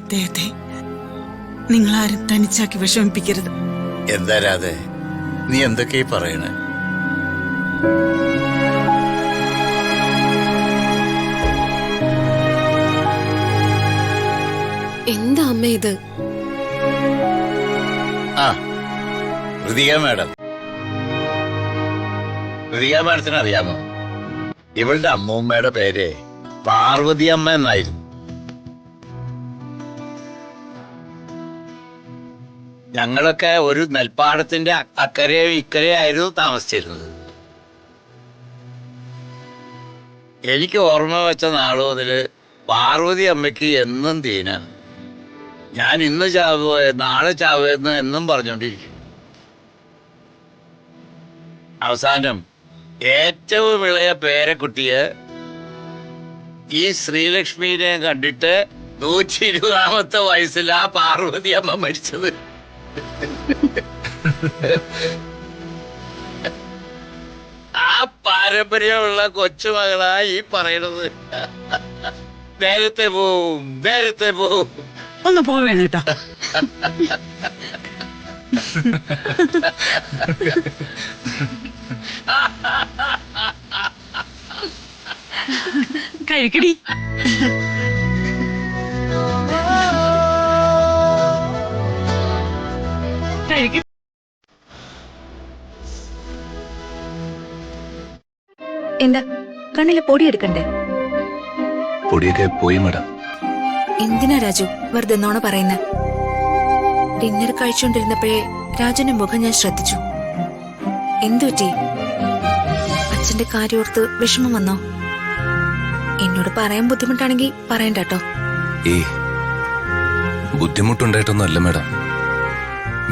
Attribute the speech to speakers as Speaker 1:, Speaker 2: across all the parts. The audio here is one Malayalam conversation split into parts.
Speaker 1: അദ്ദേഹത്തെ നിങ്ങളാരും തനിച്ചാക്കി വിഷമിപ്പിക്കരുത്.
Speaker 2: എന്താ രാധേ, നീ എന്തൊക്കെയാ പറയണേ?
Speaker 3: എന്താ അമ്മ ഇത്?
Speaker 2: ആ, ഋതിക മാഡം. ഋതിക മാഡത്തിന് അറിയാമോ, ഇവളുടെ അമ്മൂമ്മയുടെ പേര് പാർവതി അമ്മ എന്നായിരുന്നു. ഞങ്ങളൊക്കെ ഒരു നെൽപ്പാടത്തിന്റെ അക്കരയോ ഇക്കരയോ ആയിരുന്നു താമസിച്ചിരുന്നത്. എനിക്ക് ഓർമ്മ വെച്ച നാള് മുതല് പാർവതി അമ്മയ്ക്ക് എന്നും തീനാണ്. ഞാൻ ഇന്ന് ചാവുക നാളെ ചാവുക എന്നും പറഞ്ഞോണ്ടിരിക്കും. അവസാനം ഏറ്റവും ഇളയ പേരക്കുട്ടിയെ ഈ ശ്രീലക്ഷ്മിനെ കണ്ടിട്ട് 120ാമത്തെ വയസ്സിൽ ആ പാർവതി അമ്മ മരിച്ചത്. ആ പാരമ്പര്യമുള്ള കൊച്ചുമകളാ ഈ പറയണത്. നേരത്തെ പോവും, നേരത്തെ പോവും.
Speaker 1: ഒന്ന് പോവേണ കേട്ടോ. കഴിക്കടി. കഴിക്ക.
Speaker 4: എന്താ കണ്ണിലെ പൊടിയെടുക്കണ്ടേ?
Speaker 5: പൊടിയൊക്കെ പോയി മാഡം.
Speaker 4: എന്തിനാ രാജു വെറുതെ നോണ പറയുന്ന? ഡിന്നർ കഴിച്ചുകൊണ്ടിരുന്നപ്പോഴേ രാജുന്റെ മുഖം ഞാൻ ശ്രദ്ധിച്ചു. എന്തു പറ്റി? അച്ഛന്റെ കാര്യോർത്ത് വിഷമം വന്നോ? എന്നോട് പറയാൻ ബുദ്ധിമുട്ടാണെങ്കിൽ പറയണ്ട കേട്ടോ.
Speaker 5: ബുദ്ധിമുട്ടുണ്ടായിട്ടൊന്നും അല്ല മാഡം.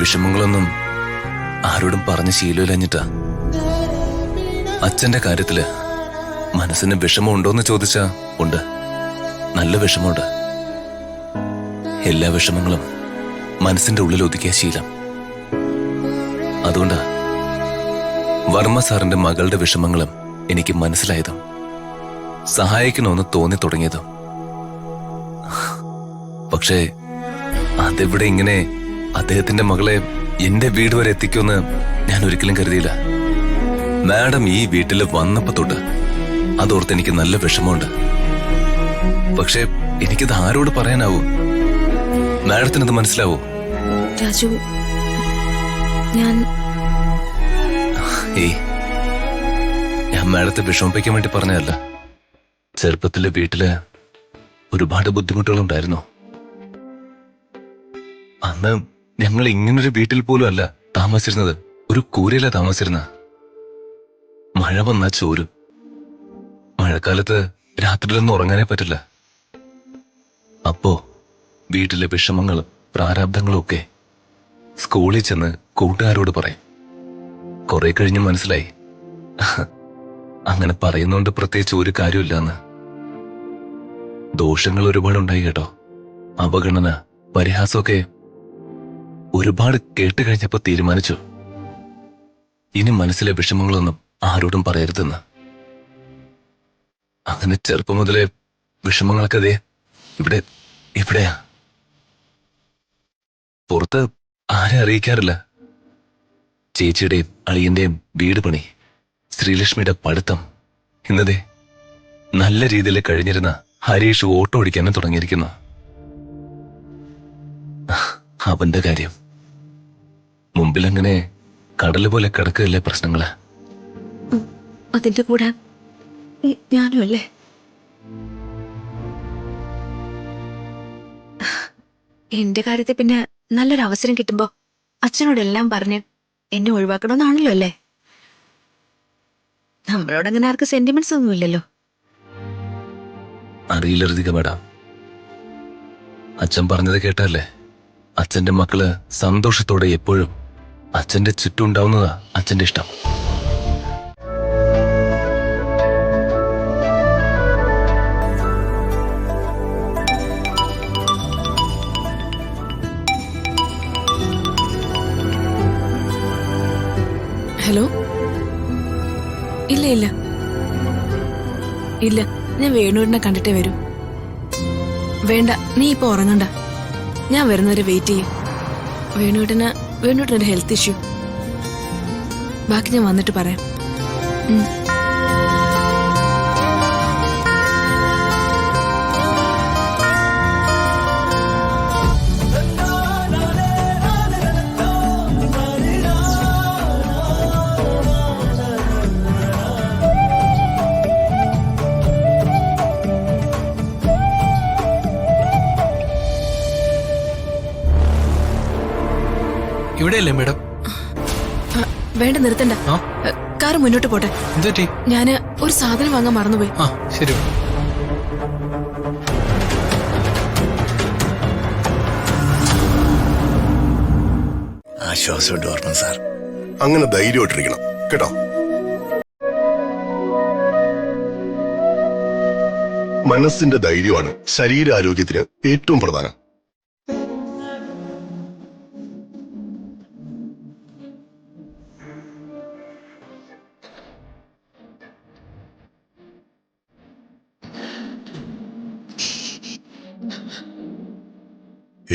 Speaker 5: വിഷമങ്ങളൊന്നും ആരോടും പറഞ്ഞ ശീലമില്ലഞ്ഞിട്ടാ. അച്ഛന്റെ കാര്യത്തില് മനസ്സിന് വിഷമം ഉണ്ടോന്ന് ചോദിച്ചാ ഉണ്ട്. നല്ല വിഷമമുണ്ട്. എല്ലാ വിഷമങ്ങളും മനസ്സിന്റെ ഉള്ളിൽ ഒതുക്കിയ ശീലം. അതുകൊണ്ടാ വർമ്മ സാറിന്റെ മകളുടെ വിഷമങ്ങളും എനിക്ക് മനസ്സിലായതും സഹായിക്കണമെന്ന് തോന്നി തുടങ്ങിയതും. പക്ഷേ അതെവിടെ ഇങ്ങനെ അദ്ദേഹത്തിന്റെ മകളെ എന്റെ വീട് വരെ എത്തിക്കുമെന്ന് ഞാൻ ഒരിക്കലും കരുതിയില്ല. മാഡം ഈ വീട്ടിൽ വന്നപ്പോ തൊട്ട് അതോർത്ത് എനിക്ക് നല്ല വിഷമമുണ്ട്. പക്ഷെ എനിക്കിത് ആരോട് പറയാനാവൂ? മാഡത്തിനത് മനസ്സിലാവൂ?
Speaker 4: രാജു, ഞാൻ
Speaker 5: മാഡത്തെ വിഷമിപ്പിക്കാൻ വേണ്ടി പറഞ്ഞതല്ല. ചെറുപ്പത്തിലെ വീട്ടില് ഒരുപാട് ബുദ്ധിമുട്ടുകളുണ്ടായിരുന്നു. അന്ന് ഞങ്ങൾ ഇങ്ങനൊരു വീട്ടിൽ പോലും അല്ല താമസിച്ചിരുന്നത്. ഒരു കൂരയില താമസിച്ചിരുന്ന. മഴ വന്നാ ചോരും. മഴക്കാലത്ത് രാത്രിയിലൊന്നും ഉറങ്ങാനേ പറ്റില്ല. അപ്പോ വീട്ടിലെ വിഷമങ്ങളും പ്രാരാബ്ദങ്ങളും ഒക്കെ സ്കൂളിൽ ചെന്ന് കൂട്ടുകാരോട് പറയും. കുറെ കഴിഞ്ഞ് മനസ്സിലായി അങ്ങനെ പറയുന്നോണ്ട് പ്രത്യേകിച്ച് ഒരു കാര്യമില്ലാന്ന്. ദോഷങ്ങൾ ഒരുപാടുണ്ടായി കേട്ടോ. അവഗണന, പരിഹാസമൊക്കെ ഒരുപാട് കേട്ട് കഴിഞ്ഞപ്പോ തീരുമാനിച്ചു ഇനി മനസ്സിലെ വിഷമങ്ങളൊന്നും ആരോടും പറയരുതെന്ന്. അങ്ങനെ ചെറുപ്പം മുതലേ വിഷമങ്ങളൊക്കെ ദേ ഇവിടെയാ. പുറത്ത് ആരെ അറിയിക്കാറില്ല. ചേച്ചിയുടെയും അളിയന്റെയും വീട് പണി, ശ്രീലക്ഷ്മിയുടെ പഠിത്തം, ഇന്നതേ നല്ല രീതിയിൽ കഴിഞ്ഞിരുന്ന ഹരീഷ് ഓട്ടോ ഓടിക്കാനും തുടങ്ങിയിരിക്കുന്നു. അവന്റെ കാര്യം മുമ്പിലങ്ങനെ കടല് പോലെ കിടക്കുകയല്ലേ പ്രശ്നങ്ങള്.
Speaker 4: അതിന്റെ കൂടെ ഞാനും അല്ലേ. എന്റെ കാര്യത്തിൽ പിന്നെ നല്ലൊരു അവസരം കിട്ടുമ്പോ അച്ഛനോടെല്ലാം പറഞ്ഞ് എന്നെ ഒഴിവാക്കണമെന്നാണല്ലോ അല്ലേ? നമ്മളോടങ്ങനെ ആർക്ക് സെന്റിമെന്റ്സ് ഒന്നും ഇല്ലല്ലോ.
Speaker 5: അറിയില്ല ഋതിക മേഡം. അച്ഛൻ പറഞ്ഞത് കേട്ടല്ലേ? അച്ഛന്റെ മക്കള് സന്തോഷത്തോടെ എപ്പോഴും അച്ഛന്റെ ചുറ്റും ഉണ്ടാവുന്നതാ അച്ഛന്റെ ഇഷ്ടം.
Speaker 3: ഹലോ. ഇല്ല ഇല്ല ഇല്ല, ഞാൻ വേണൂരിനെ കണ്ടിട്ടേ വരൂ. വേണ്ട, നീ ഇപ്പൊ ഉറങ്ങണ്ട. ഞാൻ വരുന്നവരെ വെയിറ്റ് ചെയ്യും. വേണുവേട്ടനൊരു ഹെൽത്ത് ഇഷ്യൂ. ബാക്കി ഞാൻ വന്നിട്ട് പറയാം.
Speaker 6: ഇവിടെയല്ലേ മേഡം?
Speaker 3: വേണ്ട, നിർത്തണ്ട. കാറ് മുന്നോട്ട് പോട്ടെ.
Speaker 6: എന്തുപറ്റി?
Speaker 3: ഞാന് ഒരു സാധനം വാങ്ങാൻ മറന്നുപോയി.
Speaker 6: ആ ശരി.
Speaker 2: ആശ്വാസമുണ്ട് ഓർമ്മ സാർ.
Speaker 7: അങ്ങനെ ധൈര്യമായിട്ടിരിക്കണം കേട്ടോ. മനസ്സിന്റെ ധൈര്യമാണ് ശരീരാരോഗ്യത്തിന് ഏറ്റവും പ്രധാനം.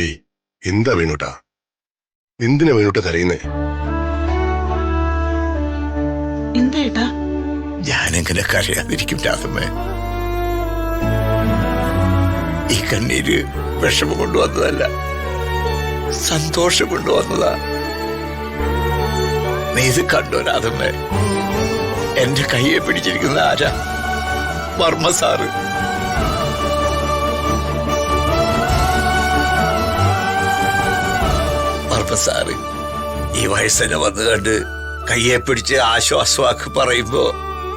Speaker 7: ഏയ്, എന്താ വേണൂട്ടാ? എന്തിനാ വേണൂട്ട കരയുന്നേ?
Speaker 1: എന്താ ഏട്ടാ?
Speaker 2: ഞാനെങ്ങനെ കരയാതിരിക്കും രാധമ്മേ? ഈ കണ്ണീര് വിഷമം കൊണ്ടുവന്നതല്ല, സന്തോഷം കൊണ്ടുവന്നതാ. നീ ഇത് കണ്ടോ രാധമ്മേ? എന്റെ കയ്യെ പിടിച്ചിരിക്കുന്ന ആരാ? വർമ്മ സാറ്. വർമ്മ സാറ് ഈ വയസ്സനെ വന്നു കണ്ട് കയ്യെ പിടിച്ച് ആശ്വാസവാക്ക് പറയുമ്പോ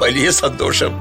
Speaker 2: വലിയ സന്തോഷം.